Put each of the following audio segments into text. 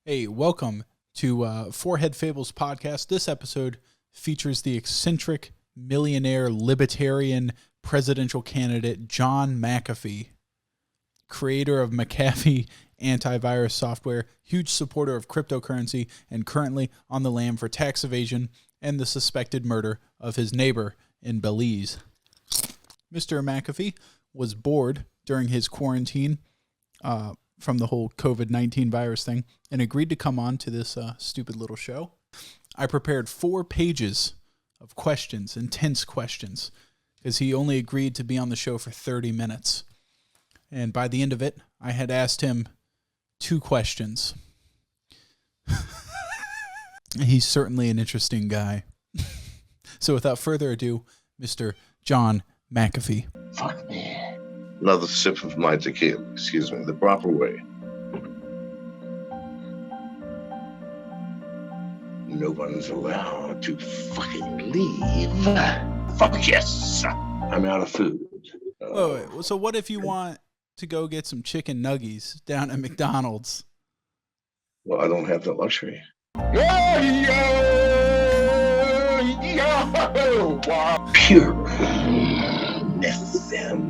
Hey, welcome to Forehead Fables podcast. This episode features the eccentric millionaire libertarian presidential candidate John McAfee, creator of McAfee antivirus software, huge supporter of cryptocurrency, and currently on the lam for tax evasion and the suspected murder of his neighbor in Belize. Mr. McAfee was bored during his quarantine from the whole COVID-19 virus thing and agreed to come on to this stupid little show. I prepared 4 pages of questions, intense questions, because he only agreed to be on the show for 30 minutes. And by the end of it, I had asked him 2 questions. He's certainly an interesting guy. So without further ado, Mr. John McAfee. Fuck me. Another sip of my tequila, excuse me, the proper way. No one's allowed to fucking leave. Fuck yes. I'm out of food. Wait, so what if you want to go get some chicken nuggies down at McDonald's? Well, I don't have that luxury. Pure methamphetamine.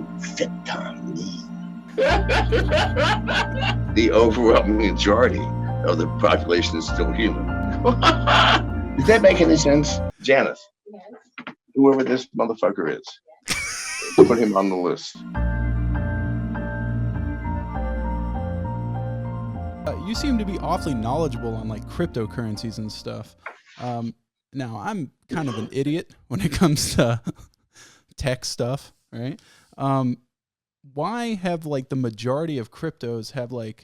The overwhelming majority of the population is still human. Does that make any sense? Janice, yes. Whoever this motherfucker is, put him on the list. You seem to be awfully knowledgeable on like cryptocurrencies and stuff. Now, I'm kind of an idiot when it comes to tech stuff, right? Why have like the majority of cryptos why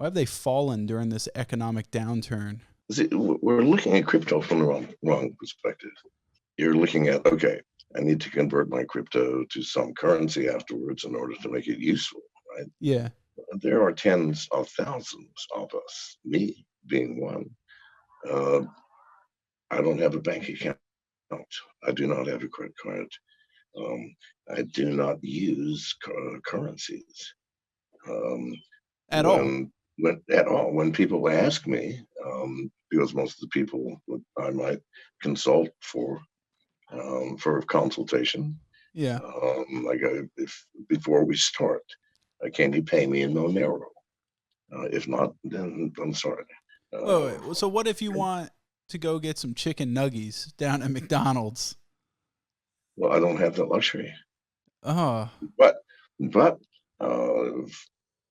have they fallen during this economic downturn? See, we're looking at crypto from the wrong perspective. You're looking at, okay, I need to convert my crypto to some currency afterwards in order to make it useful, right? Yeah. There are tens of thousands of us, me being one. I don't have a bank account. I do not have a credit card. I do not use currencies. At all? When people ask me, because most of the people I might consult for consultation, yeah. Before we start, can you pay me in Monero? If not, then I'm sorry. Wait, so what if you want to go get some chicken nuggies down at McDonald's? Well, I don't have that luxury. Oh. But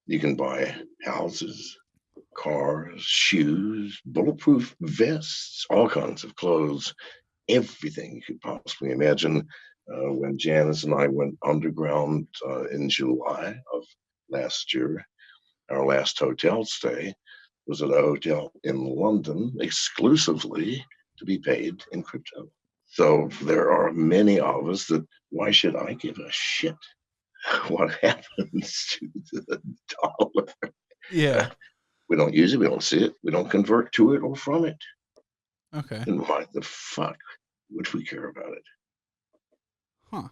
you can buy houses, cars, shoes, bulletproof vests, all kinds of clothes, everything you could possibly imagine. When Janice and I went underground in July of last year, our last hotel stay was at a hotel in London exclusively to be paid in crypto. So there are many of us that, why should I give a shit what happens to the dollar? Yeah. We don't use it, we don't see it, we don't convert to it or from it. Okay. And why the fuck would we care about it? Huh.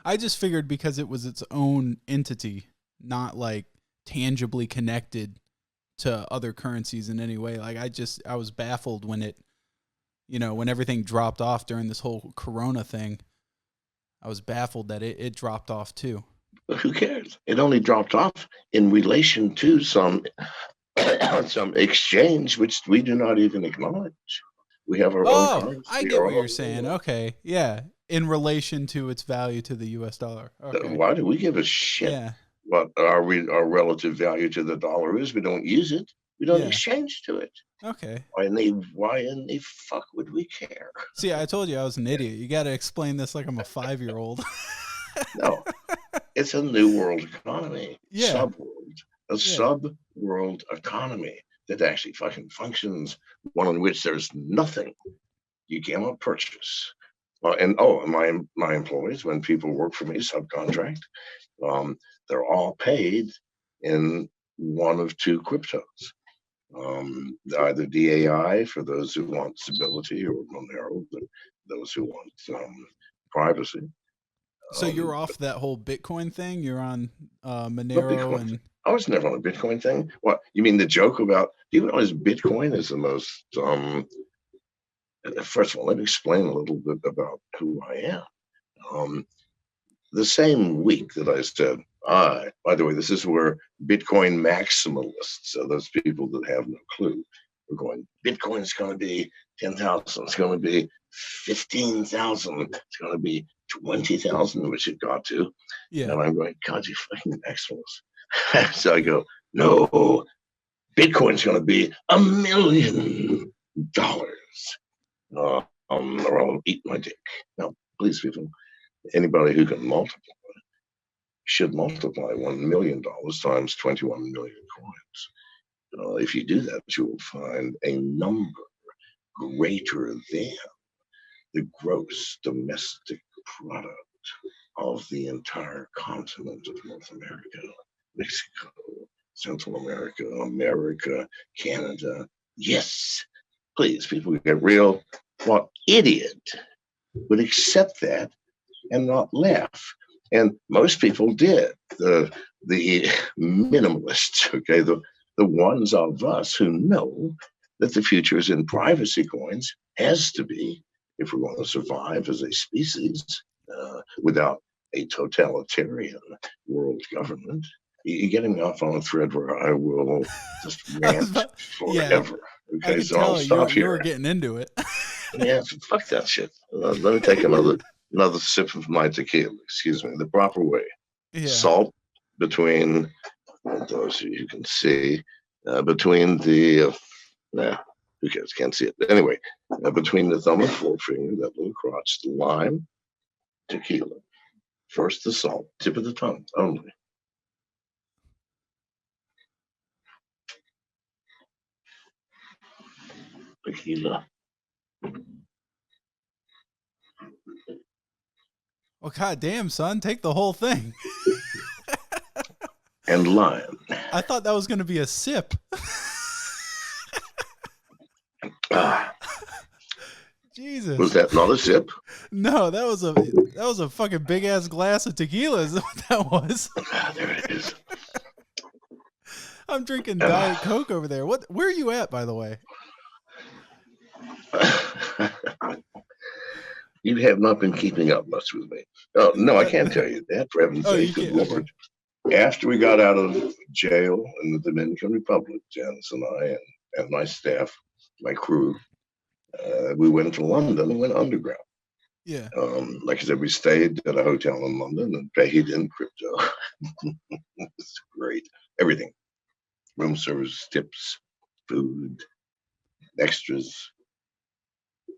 I just figured because it was its own entity, not like tangibly connected to other currencies in any way. Like I was baffled when when everything dropped off during this whole Corona thing. I was baffled that it dropped off too. But who cares? It only dropped off in relation to some exchange which we do not even acknowledge. We have our own currency. I get what you're saying. Okay. Yeah. In relation to its value to the US dollar. Okay. Why do we give a shit what our relative value to the dollar is? We don't use it. We don't exchange to it. Okay. Why in the fuck would we care? See, I told you I was an idiot. You got to explain this like I'm a 5-year-old. No, it's a new world economy. Yeah. Sub-world economy that actually fucking functions, one in which there's nothing you cannot purchase. And my employees, when people work for me, subcontract, they're all paid in one of 2 cryptos. Either DAI for those who want stability, or Monero for those who want privacy. So you're off that whole Bitcoin thing? You're on Monero and I was never on a Bitcoin thing. What, you mean the joke about, do you realize Bitcoin is the most, first of all, let me explain a little bit about who I am. The same week that I said, by the way, this is where Bitcoin maximalists, so those people that have no clue, are going, Bitcoin is going to be 10,000, it's going to be 15,000, it's going to be 20,000, which it got to. Yeah. And I'm going, God, you fucking maximalists. So I go, no, Bitcoin's going to be $1 million. Or I'll eat my dick. Now, please, people, anybody who can multiply should multiply $1 million times 21 million coins. If you do that, you will find a number greater than the gross domestic product of the entire continent of North America, Mexico, Central America, America, Canada. Yes, please, people get real. What idiot would accept that and not laugh? And most people did. The minimalists, okay, the ones of us who know that the future is in privacy coins, has to be, if we're going to survive as a species without a totalitarian world government. You're getting me off on a thread where I will just rant forever. I Okay, could so I'll tell stop you here. were getting into it. Yeah, fuck that shit. Let me take another sip of my tequila. Excuse me, the proper way. Yeah. Salt between those of you who can see between the who cares? Can't see it. But anyway, between the thumb and forefinger, that little crotch, the lime, tequila. First the salt, tip of the tongue only. Tequila. Well, god damn, son, take the whole thing. And lime. I thought that was going to be a sip. Jesus. Was that not a sip? No, that was a fucking big ass glass of tequila. Is what that was? There it is. I'm drinking Diet Coke over there. Where are you at, by the way? You have not been keeping up much with me. Oh, no, I can't tell you that, for heaven's sake. Good Lord. Okay. After we got out of jail in the Dominican Republic, Janice and I and my staff, my crew, we went to London and went underground. Yeah. Like I said, we stayed at a hotel in London and paid in crypto. It's great. Everything. Room service, tips, food, extras.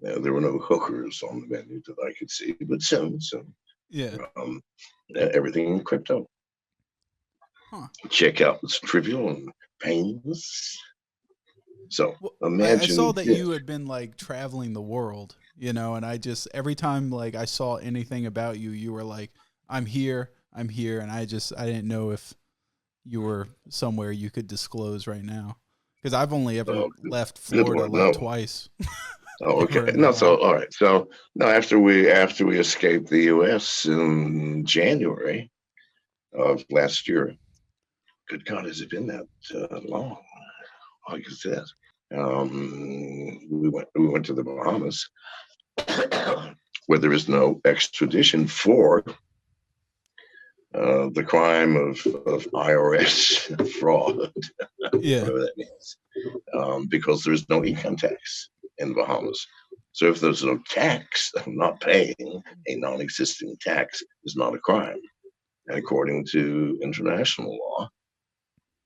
There were no hookers on the menu that I could see, but soon. Yeah. Everything in crypto. Huh. Checkout was trivial and painless. So imagine. I saw that you had been like traveling the world, and I just, every time like I saw anything about you, you were like, I'm here, and I didn't know if you were somewhere you could disclose right now, because I've only ever left Florida twice. Oh, okay. No, so all right. So no, after we escaped the U.S. in January of last year, good God, has it been that long? Like I said, we went to the Bahamas, where there is no extradition for the crime of IRS fraud, whatever that means, because there's no income tax in the Bahamas. So if there's no tax, not paying a non-existing tax is not a crime. And according to international law,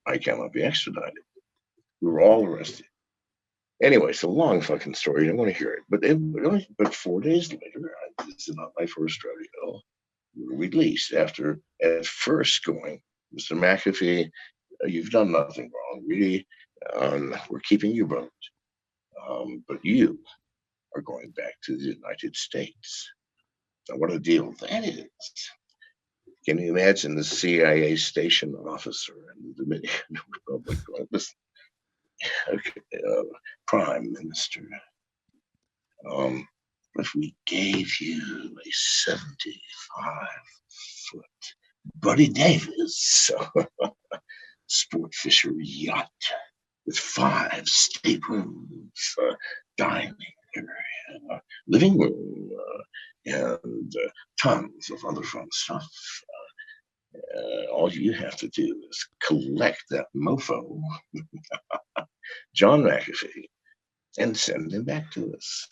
I cannot be extradited. We were all arrested. Anyway, it's a long fucking story. You don't want to hear it. But 4 days later, this is not my first rodeo. We were released after at first going, Mr. McAfee, you've done nothing wrong. Really, we're keeping you boat. But you are going back to the United States. Now, what a deal that is. Can you imagine the CIA station officer in the Dominican Republic going, listen, okay, Prime Minister, if we gave you a 75-foot Buddy Davis, sport fisher yacht with 5 staterooms, dining area, living room, and tons of other fun stuff. All you have to do is collect that mofo, John McAfee, and send him back to us.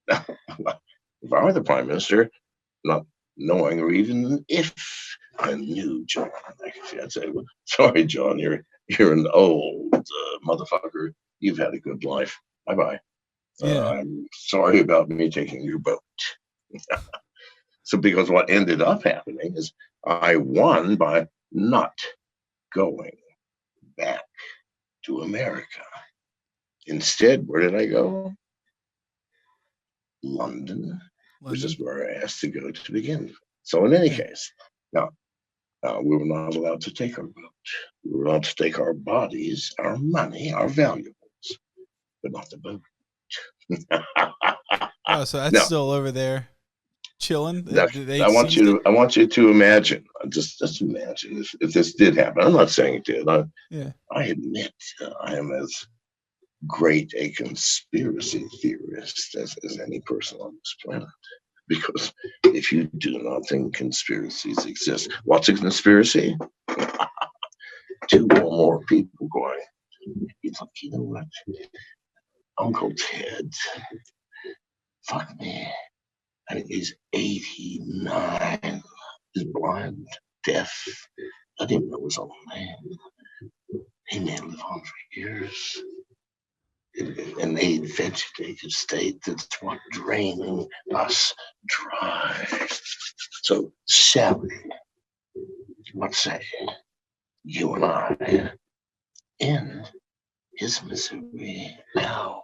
If I were the prime minister, not knowing or even if I knew John McAfee, I'd say, well, sorry, John, you're an old motherfucker. You've had a good life. Bye bye. Yeah. I'm sorry about me taking your boat. So, because what ended up happening is I won by not going back to America. Instead, where did I go? London, which is where I asked to go to begin with. So, in any case, now we were not allowed to take our boat. We were allowed to take our bodies, our money, our valuables, but not the boat. Oh, so that's No, still over there, chilling. I want you to imagine. Just imagine if this did happen. I'm not saying it did. I admit I am as great a conspiracy theorist as any person on this planet. Because if you do not think conspiracies exist, what's a conspiracy? 2 or more people going, look, you know what? Uncle Ted, fuck me. I mean, he's 89. He's blind, deaf. I didn't know his own name. He may live on for years. An aid vegetative state that's what draining us dry. So, Sally, what say you and I in his misery now?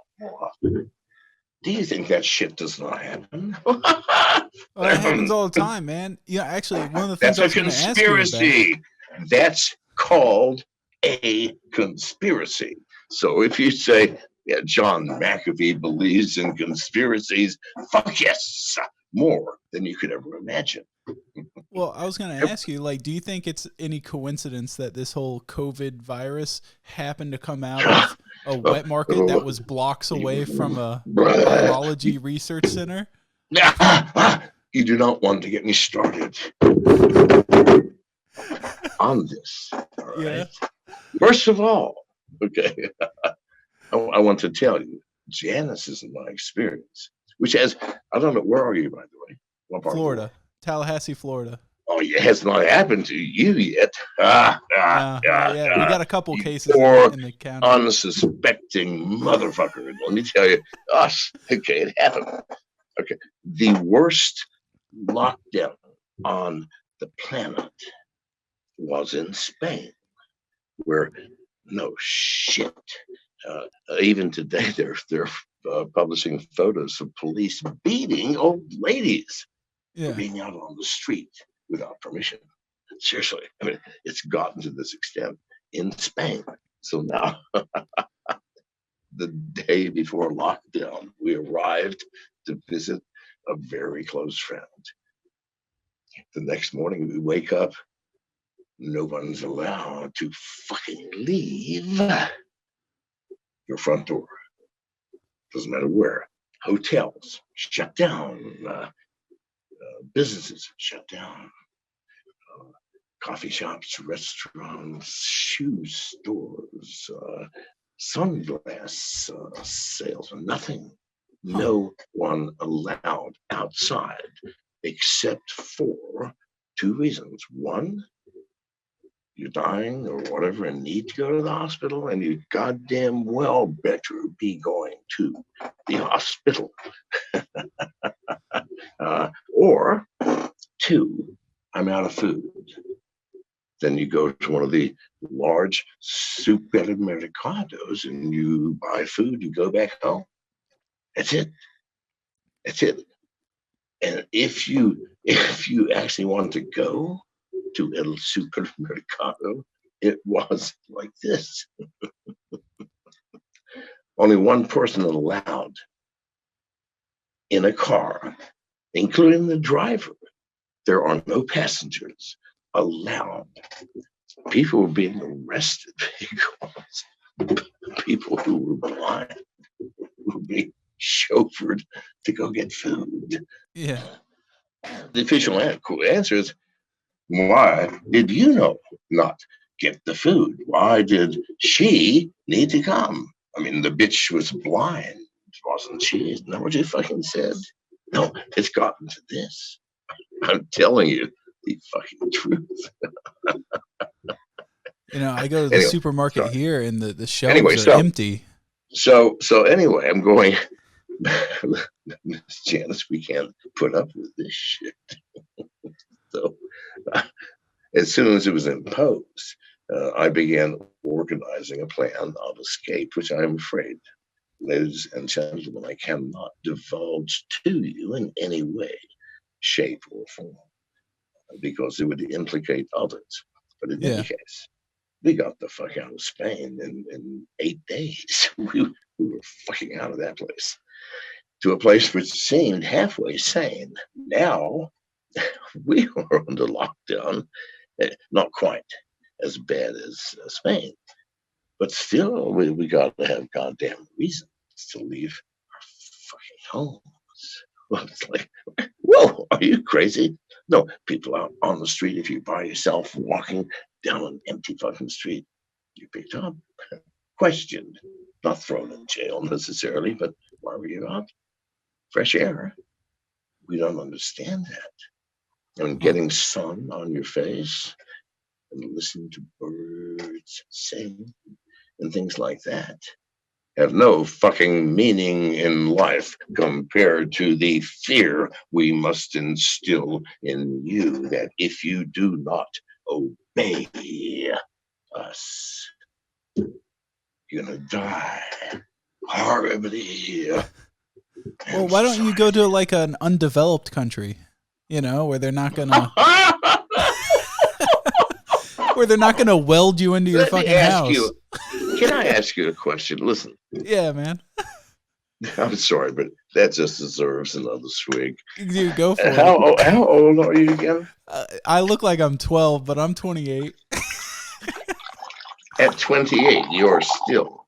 Do you think that shit does not happen? Oh, it happens all the time, man. Yeah, actually, one of the things That's I a was going to ask you about. conspiracy. That's called a conspiracy. So if you say, yeah, John McAfee believes in conspiracies, fuck yes, more than you could ever imagine. Well, I was going to ask you, like, do you think it's any coincidence that this whole COVID virus happened to come out of a wet market that was blocks away from a virology research center? You do not want to get me started on this. All right. Yeah. First of all, okay, I want to tell you, Janice is my experience, which has, I don't know, where are you, by the way? What part Florida, Tallahassee, Florida. Oh, it has not happened to you yet. Not yet. We got a couple cases in the county. Unsuspecting motherfucker. Let me tell you, okay, it happened. Okay, the worst lockdown on the planet was in Spain, where no shit. Even today, they're publishing photos of police beating old ladies for being out on the street without permission. Seriously, I mean, it's gotten to this extent in Spain. So now, the day before lockdown, we arrived to visit a very close friend. The next morning, we wake up. No one's allowed to fucking leave your front door. Doesn't matter where. Hotels shut down. Businesses shut down. Coffee shops, restaurants, shoe stores, sunglass sales, nothing. No one allowed outside except for 2 reasons. One, you're dying or whatever and need to go to the hospital, and you goddamn well better be going to the hospital. Or 2, I'm out of food. Then you go to one of the large supermercados and you buy food, you go back home. That's it. That's it. And if you actually want to go to El Supermercado, it was like this. Only one person allowed in a car, including the driver. There are no passengers allowed People were being arrested because people who were blind were being chauffeured to go get food. Yeah. The official answer is, why did you know not get the food? Why did she need to come? I mean, the bitch was blind, wasn't she? Isn't that what you fucking said? No, it's gotten to this. I'm telling you the fucking truth. I go to the Anyway, supermarket sorry. here and the shelves Anyway, are empty. so anyway, I'm going, Miss Janice, we can't put up with this shit. So as soon as it was imposed, I began organizing a plan of escape, which I'm afraid, ladies and gentlemen, I cannot divulge to you in any way, shape, or form, because it would implicate others. But in any Yeah. case, we got the fuck out of Spain in 8 days. We were fucking out of that place to a place which seemed halfway sane. Now we are under lockdown, not quite as bad as Spain, but still, we got to have goddamn reasons to leave our fucking homes. Well, it's like, whoa, are you crazy? No, people out on the street, if you're by yourself walking down an empty fucking street, you're picked up, questioned, not thrown in jail necessarily, but why were you out? Fresh air. We don't understand that. And Huh. getting sun on your face and listening to birds sing and things like that have no fucking meaning in life compared to the fear we must instill in you that if you do not obey us, you're gonna die horribly. Well, I'm why don't you sorry. go to like an undeveloped country, where they're not gonna where they're not gonna weld you into your Let me fucking ask house. you, can I ask you a question? Listen, Yeah, man. I'm sorry, but that just deserves another swig. You go for it. How old are you again? I look like I'm 12, but I'm 28. At 28, you're still,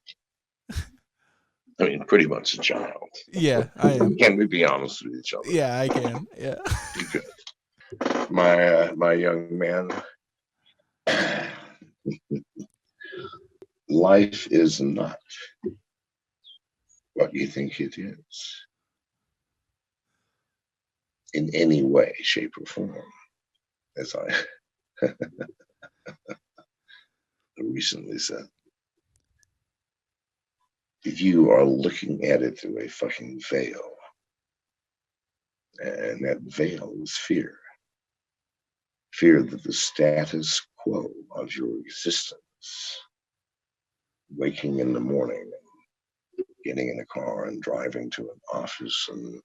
I mean, pretty much a child. Yeah, I am. Can we be honest with each other? Yeah, I can. Yeah. Good. My young man, life is not what you think it is in any way, shape, or form. As I recently said, you are looking at it through a fucking veil, and that veil is fear. Fear that the status quo of your existence, waking in the morning, getting in a car and driving to an office and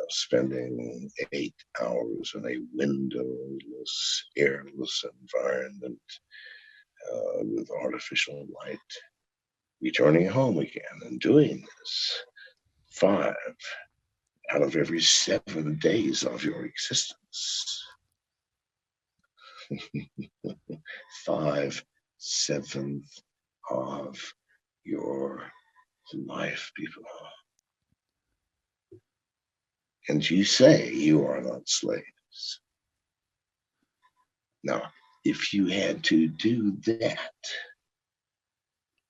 spending 8 hours in a windowless, airless environment with artificial light, returning home again and doing this 5 out of every 7 days of your existence. 5/7 of your life, people. And you say you are not slaves. Now, if you had to do that,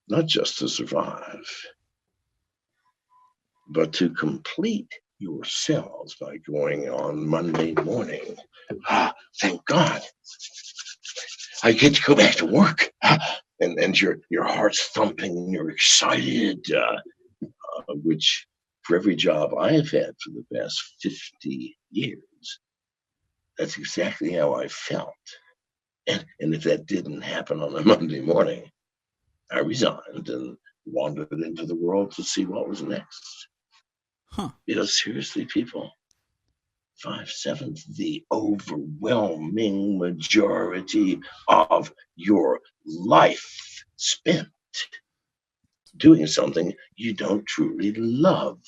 not just to survive, but to complete yourselves by going on Monday morning, thank God, I get to go back to work. And your heart's thumping and you're excited, which for every job I've had for the past 50 years, that's exactly how I felt. And if that didn't happen on a Monday morning, I resigned and wandered into the world to see what was next. Huh. Because seriously, people, 5/7, the overwhelming majority of your life spent doing something you don't truly love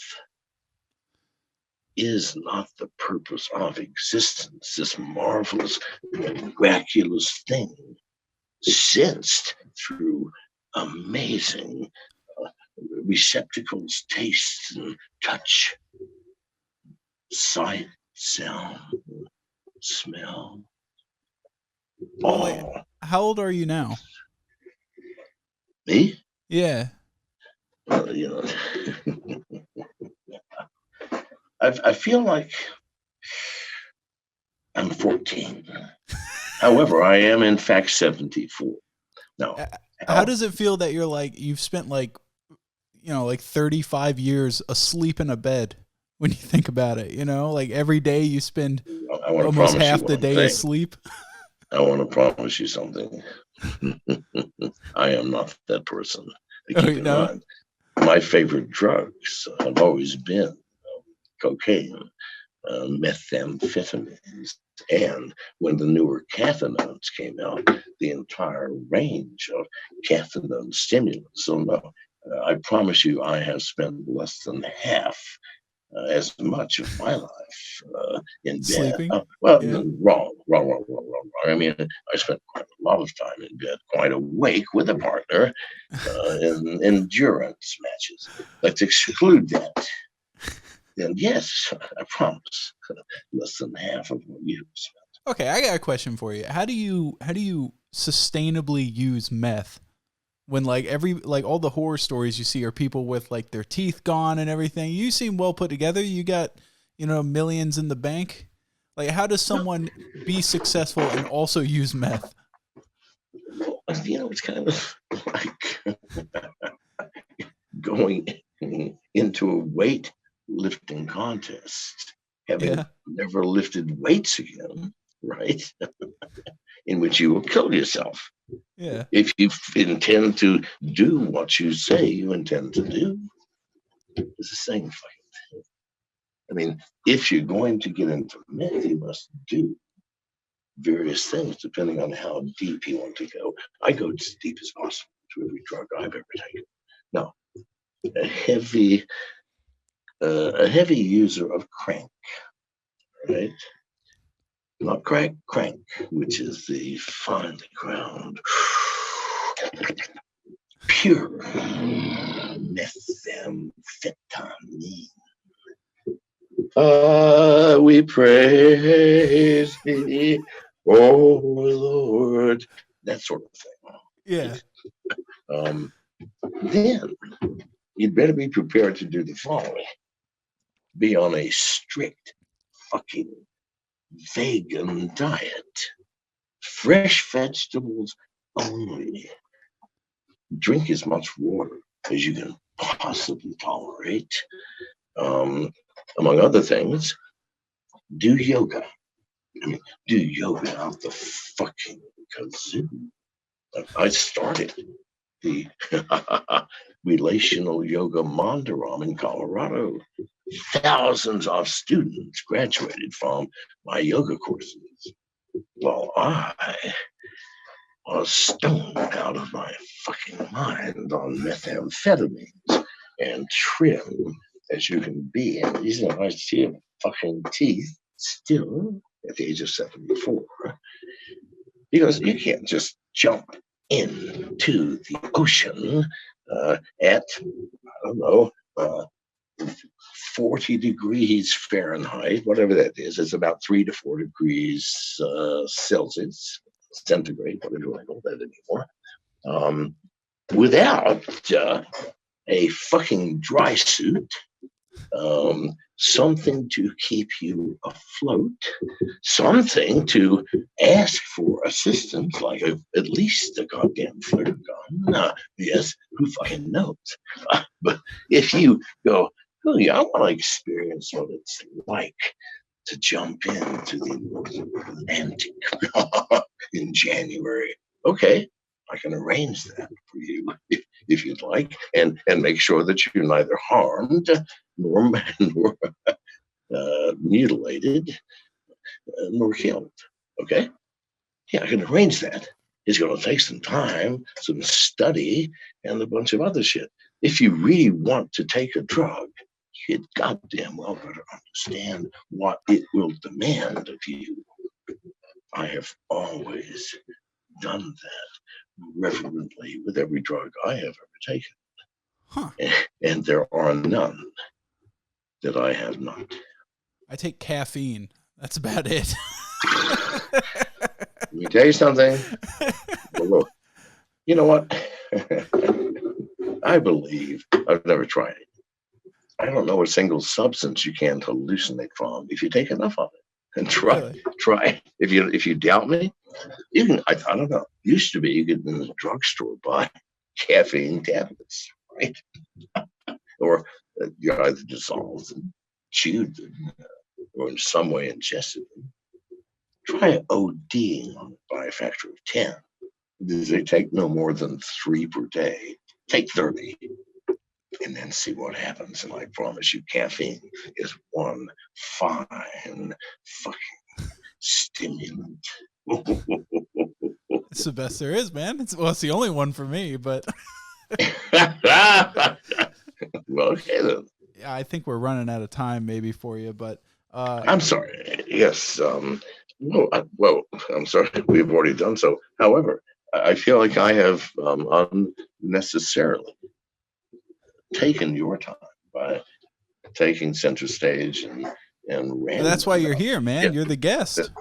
is not the purpose of existence, this marvelous, miraculous thing sensed through amazing receptacles, taste and touch, sight, sound, smell, Well, like, all. how old are you now? Me? Yeah. You know, I feel like I'm 14. However, I am in fact 74. Now, Uh, How how does it feel that you're like you've spent like like 35 years asleep in a bed when you think about it, like every day you spend I want to almost promise you half the one day thing. asleep. I want to promise you something. I am not that person. Oh, Keep in no. mind, my favorite drugs have always been cocaine, methamphetamines, and when the newer cathinones came out, the entire range of cathinone stimulants. So no, I promise you, I have spent less than half as much of my life in bed. Sleeping. Well, Yeah. wrong. I mean, I spent quite a lot of time in bed, quite awake with a partner in endurance matches. Let's exclude that. Then yes, I promise, less than half of what you spent. Okay, I got a question for you. How do you sustainably use meth when like all the horror stories you see are people with like their teeth gone and everything? You seem well put together. You got, millions in the bank. Like, how does No, someone be successful and also use meth? it's kind of like going into a weight lifting contest, having Yeah. never lifted weights again, right? In which you will kill yourself Yeah. if you intend to do what you say you intend to do. It's the same fucking thing. I mean, if you're going to get into meth, you must do various things depending on how deep you want to go. I go as deep as possible to every drug I've ever taken. Now, a heavy, a heavy user of crank, right? Not crack, crank, which is the finely ground, pure methamphetamine. We praise thee, oh Lord. That sort of thing. Yeah. Um, then you'd better be prepared to do the following: be on a strict fucking vegan diet, fresh vegetables only, drink as much water as you can possibly tolerate. Um, Among other things, do yoga. I mean, do yoga out the fucking kazoo. I started the relational yoga mandaram in Colorado. Thousands of students graduated from my yoga courses. Well, I was stoned out of my fucking mind on methamphetamines and trim as you can be. And these are my fucking teeth still at the age of 74. Because you can't just jump into the ocean at, I don't know, 40 degrees Fahrenheit, whatever that is. It's about 3 to 4 degrees Celsius, centigrade, whatever you want to call that anymore. Without a fucking dry suit, something to keep you afloat, something to ask for assistance, like at least a goddamn flare gun. Yes, who fucking knows? But if you go, oh yeah, I want to experience what it's like to jump into the Atlantic in January. Okay, I can arrange that for you if you'd like, and make sure that you're neither harmed nor mutilated nor killed. Okay, yeah, I can arrange that. It's going to take some time, some study, and a bunch of other shit. If you really want to take a drug, you goddamn well better understand what it will demand of you. I have always done that reverently with every drug I have ever taken. Huh. And there are none that I have not. I take caffeine. That's about it. Let me tell you something. Well, look, you know what? I believe I've never tried it. I don't know a single substance you can't hallucinate from if you take enough of it. And Really? try. If you doubt me, you can. I don't know. Used to be you could in the drugstore buy caffeine tablets, right? Or you either dissolved them, chewed them, or in some way ingested them. Try ODing on it by a factor of 10. They take no more than 3 per day. Take 30 and then see what happens. And I promise you, caffeine is one fine fucking stimulant. It's the best there is, man. It's the only one for me, but Well, okay then. yeah, I think we're running out of time maybe for you, but I'm sorry. Yes. Well, I'm sorry. We've already done so. However, I feel like I have unnecessarily taken your time by taking center stage and that's ranting why you're about here, man. shit. You're the guest.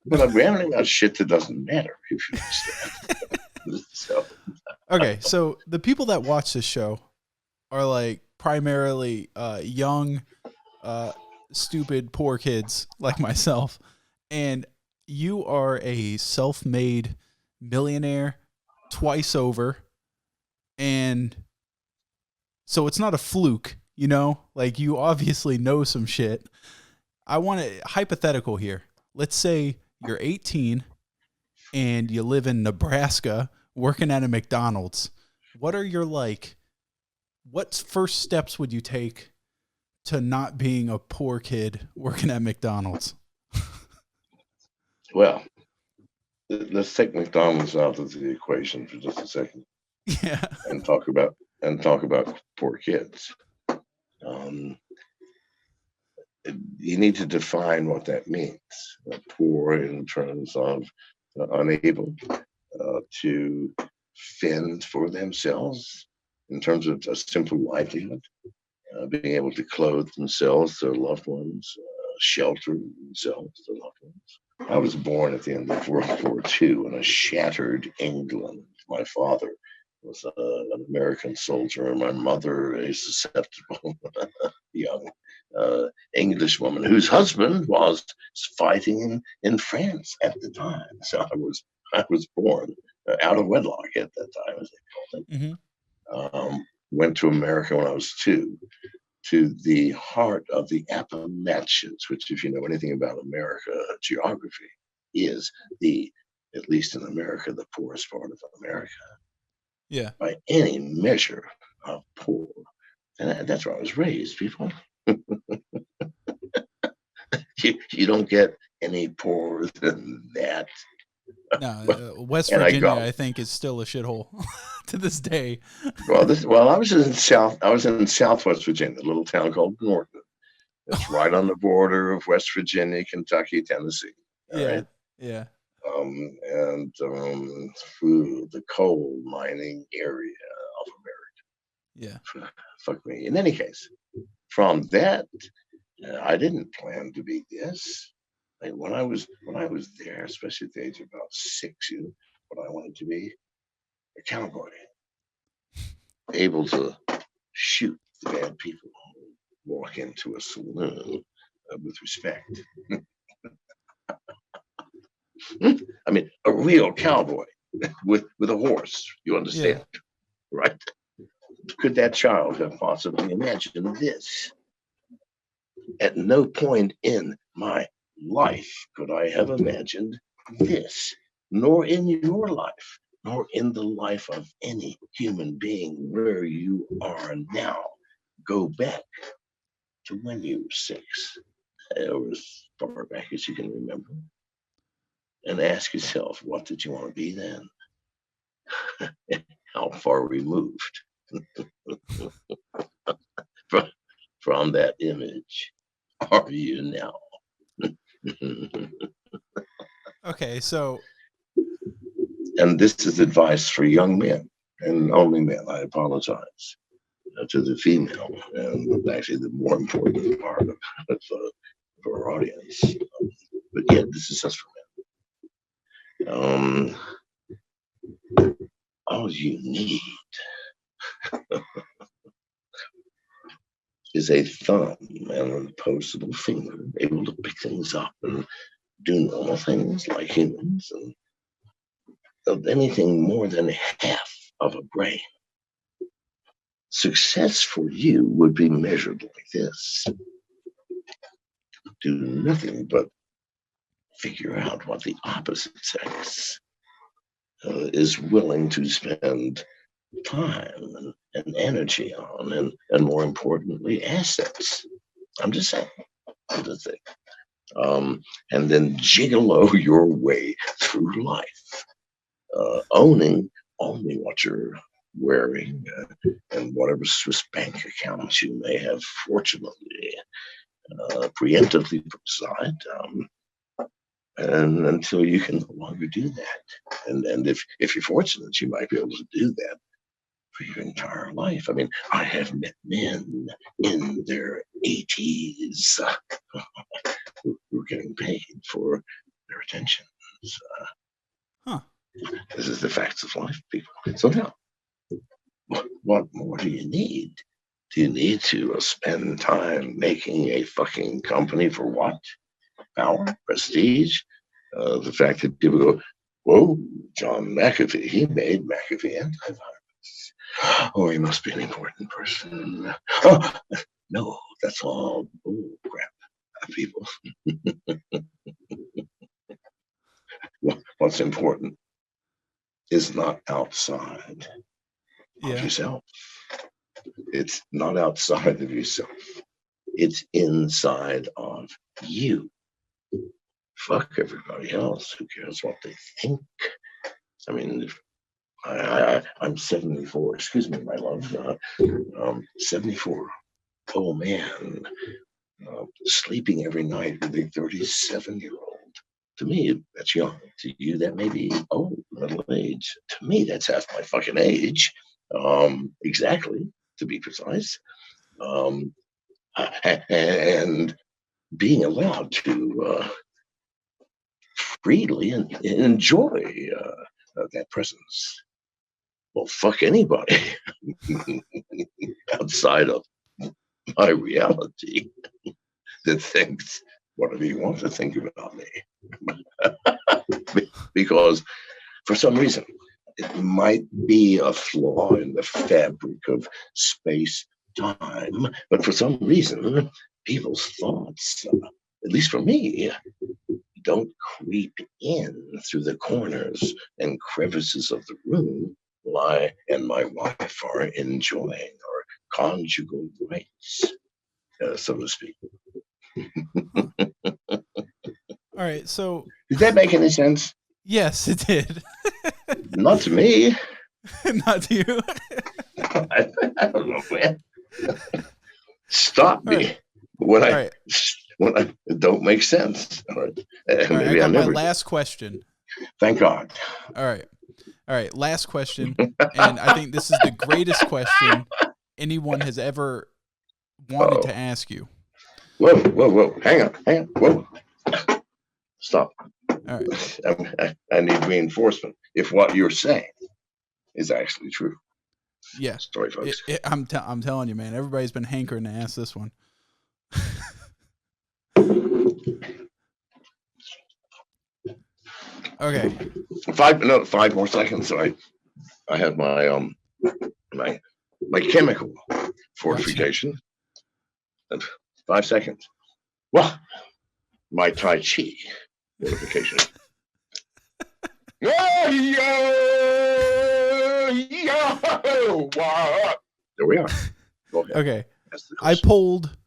But I'm ranting about shit that doesn't matter, if you understand. So, Okay, so the people that watch this show are like primarily young, uh, stupid, poor kids like myself, and you are a self-made millionaire twice over, and so it's not a fluke, you know? Like you obviously know some shit. I want to hypothetical here. Let's say you're 18 and you live in Nebraska working at a McDonald's. What are your what first steps would you take to not being a poor kid working at McDonald's? well, let's take McDonald's out of the equation for just a second Yeah. and talk about poor kids. Um, you need to define what that means. Poor in terms of unable to fend for themselves, in terms of a simple livelihood, being able to clothe themselves, their loved ones, shelter themselves, their loved ones. I was born at the end of World War II in a shattered England. My father was an American soldier, and my mother a susceptible young English woman whose husband was fighting in France at the time. So I was born out of wedlock at that time, as they called Mm-hmm. it. Went to America when I was 2, to the heart of the Appalachians, which, if you know anything about America geography, is at least in America, the poorest part of America Yeah. by any measure of poor. And that's where I was raised, people. You don't get any poorer than that. No, West And I Virginia, go, I think, is still a shithole to this day. I was in Southwest Virginia, a little town called Norton. It's right on the border of West Virginia, Kentucky, Tennessee. All Yeah. right. Yeah. And through the coal mining area of Yeah. America. Fuck me. In any case, from that, I didn't plan to be this. Like when I was there, especially at the age of about 6, what I wanted to be a cowboy, able to shoot the bad people who walk into a saloon with respect. I mean, a real cowboy with a horse. You Yeah. understand, right? Could that child have possibly imagined this? At no point in my life could I have imagined this, nor in your life, nor in the life of any human being where you are now. Go back to when you were 6, or as far back as you can remember, and ask yourself, what did you want to be then? How far removed from, from that image are you now? Okay, so And this is advice for young men and only men. I apologize to the female, and actually the more important part of our audience. But yeah, this is just for men. All you need is a thumb and an opposable finger, able to pick things up and do normal things like humans, and of anything more than half of a brain. Success for you would be measured like this. Do nothing but figure out what the opposite sex is willing to spend time and energy on, and more importantly, assets. I'm just saying. I'm just saying. And then gigolo your way through life, owning only what you're wearing and whatever Swiss bank accounts you may have fortunately preemptively put aside, and until you can no longer do that. And if you're fortunate, you might be able to do that for your entire life. I mean, I have met men in their 80s who are getting paid for their attention. This is the facts of life, people. So now, what more do you need? Do you need to spend time making a fucking company for what? Power, prestige? The fact that people go, whoa, John McAfee, he made McAfee antivirus. Oh, he must be an important person. Oh, no, that's all bull crap, people. What's important is not outside of yourself. It's not outside of yourself. It's inside of you. Fuck everybody else. Who cares what they think? I mean, I'm 74. Excuse me, my love. 74. Oh man, sleeping every night with a 37-year-old. To me, that's young. To you, that may be old, middle age. To me, that's half my fucking age. Exactly, to be precise. And being allowed to freely and enjoy that presence. Well, fuck anybody outside of my reality that thinks whatever you want to think about me. Because for some reason, it might be a flaw in the fabric of space time, but for some reason, people's thoughts, at least for me, don't creep in through the corners and crevices of the room while I and my wife are enjoying our conjugal rights, so to speak. All right, so did that make any sense? Yes, it did. Not to me. Not to you. I don't know, man. Stop me when I don't make sense. All right. Maybe I got my last question. Thank God. All right. Last question, and I think this is the greatest question anyone has ever wanted to ask you. Whoa! Hang on! Whoa! Stop. All right. I need reinforcement if what you're saying is actually true. Yeah. Sorry, folks. I'm telling you, man. Everybody's been hankering to ask this one. Okay. 5 more seconds. So I have my my chemical fortification. And 5 seconds. Well, my Tai Chi fortification. There we are. Go ahead. Okay. I polled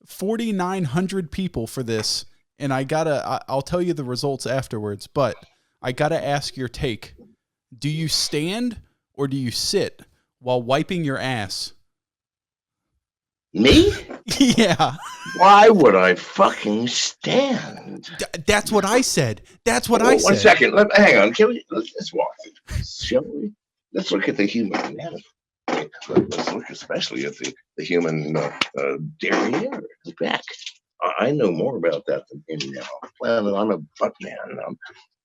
4,900 people for this, and I'll tell you the results afterwards, but I gotta ask your take. Do you stand or do you sit while wiping your ass? Me? Yeah. Why would I fucking stand? That's what I said. That's what I Oh, one said. second. Hang on. Let's walk through this, shall we? Let's look at the human anatomy. Let's look especially at the human derriere, the back. I know more about that than any planet. I'm a butt man.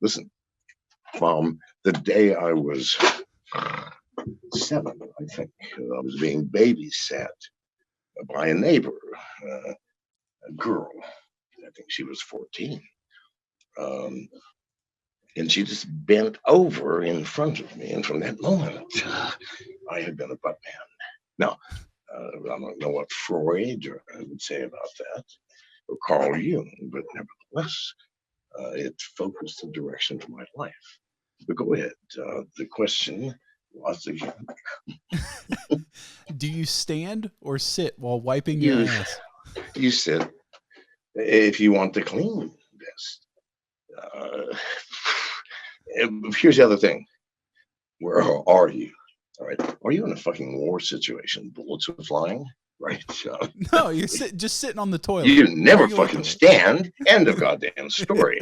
Listen, from the day I was 7, I think, I was being babysat by a neighbor, a girl. I think she was 14. Um, and she just bent over in front of me. And from that moment, I had been a butt man. Now, I don't know what Freud would say about that, or Carl Jung, but nevertheless, it focused the direction of my life. But go ahead. The question was again. Do you stand or sit while wiping your You, ass? you said if you want the clean vest. Here's the other thing. Where are you? All right. Are you in a fucking war situation? Bullets are flying, right? No, you're just sitting on the toilet. You never Regular fucking toilet. stand. End of goddamn story.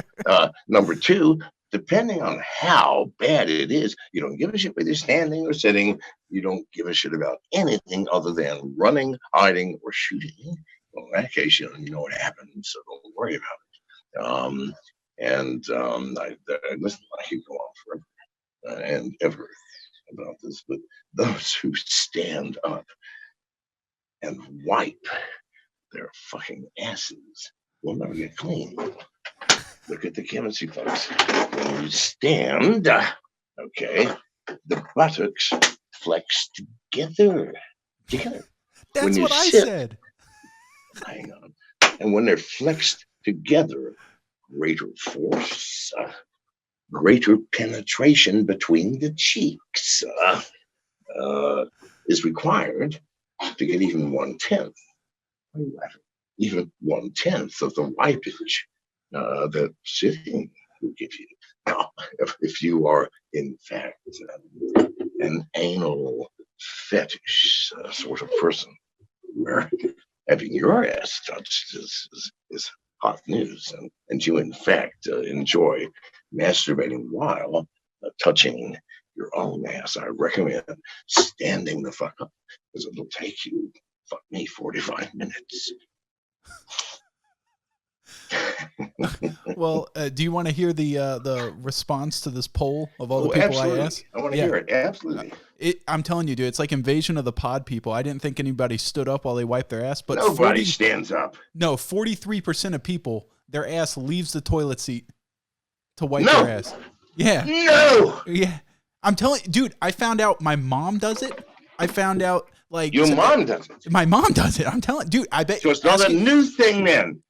Number 2, depending on how bad it is, you don't give a shit whether you're standing or sitting. You don't give a shit about anything other than running, hiding, or shooting. Well, in that case, you know what happened, so don't worry about it. Listen, I could go on forever and ever about this, but those who stand up and wipe their fucking asses will never get clean. Look at the chemistry, folks. When you stand, okay, the buttocks flex together. That's When what you I sit, said. hang on. And when they're flexed together, greater force, greater penetration between the cheeks is required to get even 1/10. Even 1/10 of the wipage that sitting will give you. Now, if you are in fact an anal fetish sort of person, where having your ass touched is hot news, and you in fact enjoy masturbating while touching your own ass, I recommend standing the fuck up because it'll take you, fuck me, 45 minutes. Well, do you want to hear the response to this poll of all the people absolutely. I asked? I want to hear it. Absolutely. I'm telling you, dude, it's like Invasion of the Pod people. I didn't think anybody stood up while they wiped their ass, but Nobody stands up. No, 43% of people, their ass leaves the toilet seat to wipe their ass. Yeah. No. Yeah. I'm telling you, dude, I found out my mom does it. I found out like your mom does it. My mom does it. I'm telling, dude, I bet. So it's not a new thing then.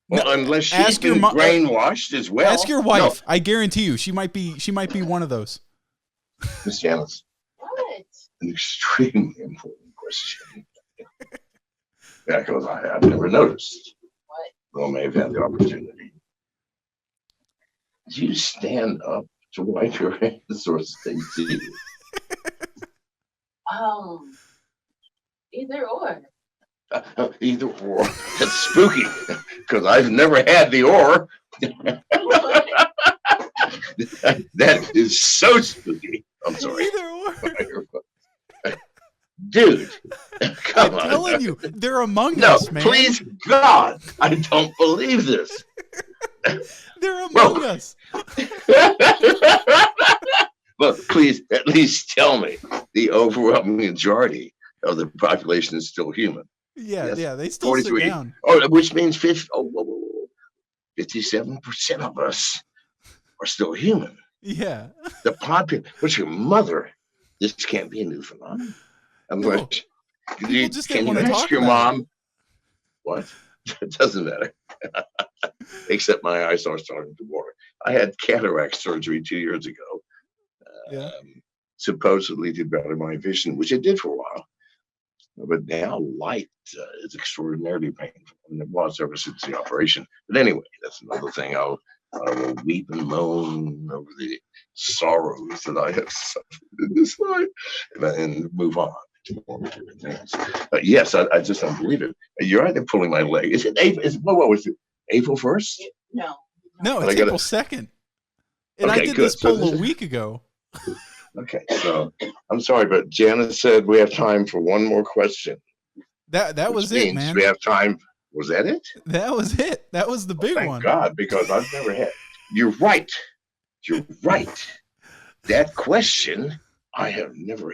Well, no, unless she's been brainwashed as well. Ask your wife. No. I guarantee you, she might be one of those. Miss Janice. What? An extremely important question. Yeah, because I've never noticed. What? Well, may have had the opportunity. Do you stand up to wipe your hands or stay seated? Either or. Either or. That's spooky because I've never had the or. That is so spooky. I'm sorry. Either or. Dude, come on. I'm telling you, they're among us, man. Please, God, I don't believe this. They're among us. Look, please, at least tell me the overwhelming majority of the population is still human. Yeah, yes. Yeah, they still sit down. Oh, which means 57% of us are still human. Yeah. The population, what's your mother? This can't be a new phenomenon. No. Can you ask your mom? What? It doesn't matter. Except my eyes are starting to water. I had cataract surgery 2 years ago. Supposedly to better my vision, which it did for a while. But now light is extraordinarily painful, and it was ever since the operation. But anyway, that's another thing. I will weep and moan over the sorrows that I have suffered in this life, and move on. more different things. But yes, I just don't believe it. You're right. They're pulling my leg. Is it April? What was it? April 1st? No, But I it's gotta. April 2nd. And I Okay, did good. this poll a week ago. Okay, so I'm sorry, but Janice said we have time for one more question. That was it, man. We have time. Was that it? That was it. That was the big Thank one. God, because I've never had. You're right. You're right. That question, I have never.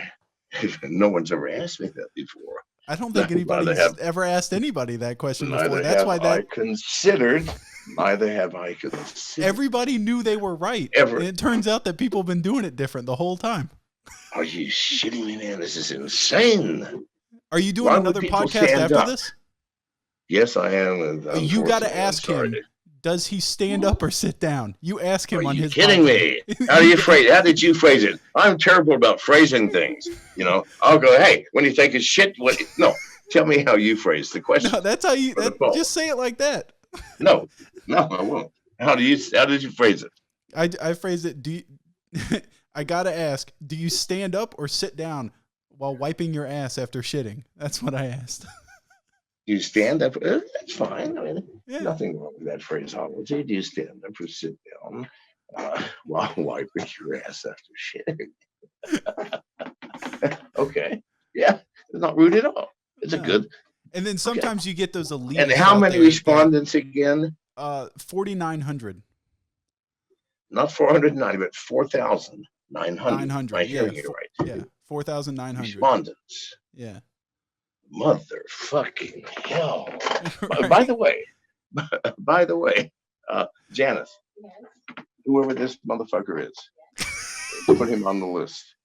No one's ever asked me that before. I don't think anybody's ever asked anybody that question before. That's why I considered. Neither have I considered. Everybody knew they were right. Ever. And it turns out that people have been doing it different the whole time. Are you shitting me, man? This is insane. Are you doing another podcast after this? Yes, I am. You got to ask him, does he stand up or sit down? You ask him on his podcast. Are you kidding me? How did you phrase it? I'm terrible about phrasing things. You know, I'll go, hey, when you take a shit, no, tell me how you phrase the question. No, that's how you, just say it like that. No, I won't. How did you phrase it? I phrased it, I got to ask, do you stand up or sit down while wiping your ass after shitting? That's what I asked. Do you stand up? That's fine. I mean, nothing wrong with that phraseology. Do you stand up or sit down while wiping your ass after shitting? Okay. Yeah, it's not rude at all. It's a good. And then sometimes you get those elite. And how many respondents again? 4,900. Not 490, but 4,900. 900. Am I hearing you right? Yeah, 4,900 respondents. Yeah. Motherfucking hell. Right. By the way, Janice, whoever this motherfucker is, put him on the list.